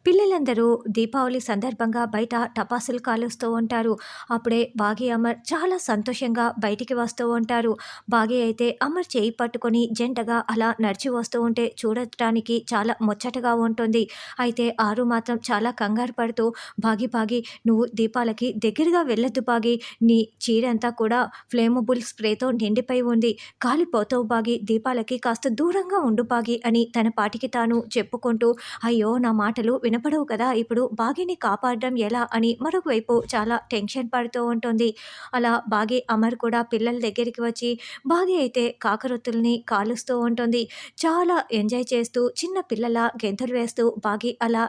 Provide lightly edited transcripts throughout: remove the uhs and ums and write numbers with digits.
పిల్లలందరూ దీపావళి సందర్భంగా బయట టపాసులు కాలుస్తూ ఉంటారు. అప్పుడే బాగి, అమర్ చాలా సంతోషంగా బయటికి వస్తూ ఉంటారు. బాగి అయితే అమర్ చేయి పట్టుకొని జంటగా అలా నడిచి వస్తూ ఉంటే చూడటానికి చాలా ముచ్చటగా ఉంటుంది. అయితే ఆరు మాత్రం చాలా కంగారు పడుతూ, "బాగి, బాగి నువ్వు దీపాలకి దగ్గరగా వెళ్ళొద్దు బాగి. నీ చీరంతా కూడా ఫ్లేమబుల్ స్ప్రేతో నిండిపోయి ఉంది. కాలిపోతావు బాగి. దీపాలకి కాస్త దూరంగా ఉండు బాగి" అని తన పాటికి తాను చెప్పుకుంటూ, అయ్యో! నా మాటలు వినపడవు కదా! ఇప్పుడు బాగీని కాపాడడం ఎలా అని మరొక వైపు చాలా టెన్షన్ పడుతూ ఉంటుంది. అలా బాగీ, అమర్ కూడా పిల్లల దగ్గరికి వచ్చి బాగీ అయితే కాకరొత్తుల్ని కాలుస్తూ ఉంటుంది. చాలా ఎంజాయ్ చేస్తూ చిన్న పిల్లల గెంతులు వేస్తూ బాగీ అలా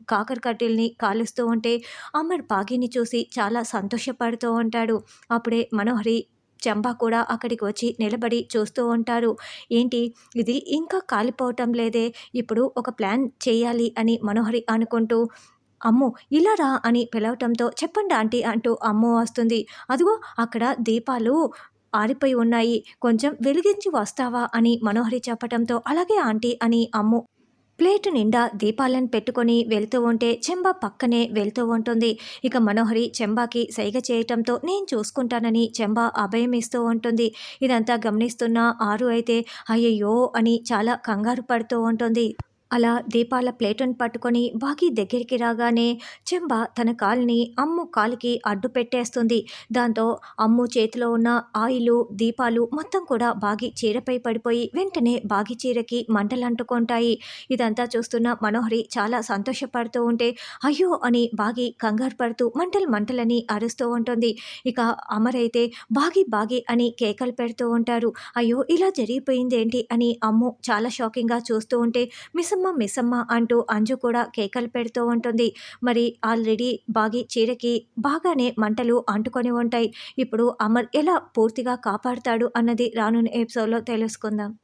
కాకర కడ్డీల్ని కాలుస్తూ ఉంటే అమర్ బాగీని చూసి చాలా సంతోషపడుతూ ఉంటాడు. అప్పుడే మనోహరి, చంపా కూడా అక్కడికి వచ్చి నిలబడి చూస్తూ ఉంటారు. ఏంటి ఇది ఇంకా కాలిపోవటం లేదే! ఇప్పుడు ఒక ప్లాన్ చేయాలి అని మనోహరి అనుకుంటూ, అమ్మో! ఇలా రా అని పిలవటంతో చెప్పండి ఆంటీ అంటూ అమ్ము వస్తుంది. అదిగో అక్కడ దీపాలు ఆరిపోయి ఉన్నాయి. కొంచెం వెలిగించి వస్తావా అని మనోహరి చెప్పటంతో అలాగే ఆంటీ అని అమ్ము ప్లేటు నిండా దీపాలను పెట్టుకొని వెళ్తూ ఉంటే చెంబా పక్కనే వెళ్తూ ఉంటుంది. ఇక మనోహరి చెంబాకి సైగ చేయటంతో నేను చూసుకుంటానని చెంబా అభయం ఇస్తూ ఉంటుంది. ఇదంతా గమనిస్తున్న ఆరు అయితే అయ్యయ్యో అని చాలా కంగారు పడుతూ ఉంటుంది. అలా దీపాల ప్లేటును పట్టుకొని బాగీ దగ్గరికి రాగానే చెంబ తన కాలుని అమ్ము కాలుకి అడ్డు పెట్టేస్తుంది. దాంతో అమ్ము చేతిలో ఉన్న ఆయిలు, దీపాలు మొత్తం కూడా బాగీ చీరపై పడిపోయి వెంటనే బాగీ చీరకి మంటలంటుకుంటాయి. ఇదంతా చూస్తున్న మనోహరి చాలా సంతోషపడుతూ ఉంటే అయ్యో అని బాగీ కంగారు పడుతూ మంటలు మంటలని అరుస్తూ ఉంటుంది. ఇక అమర్ అయితే బాగీ బాగీ అని కేకలు పెడుతూ ఉంటారు. అయ్యో ఇలా జరిగిపోయిందేంటి అని అమ్ము చాలా షాకింగ్గా చూస్తూ ఉంటే మిసమ్మ మిసమ్మ అంటూ అంజు కూడా కేకలు పెడుతూ ఉంటుంది. మరి ఆల్రెడీ బాగీ చీరకి బాగానే మంటలు అంటుకొని ఉంటాయి. ఇప్పుడు అమర్ ఎలా పూర్తిగా కాపాడుతాడు అన్నది రానున్న ఎపిసోడ్లో తెలుసుకుందాం.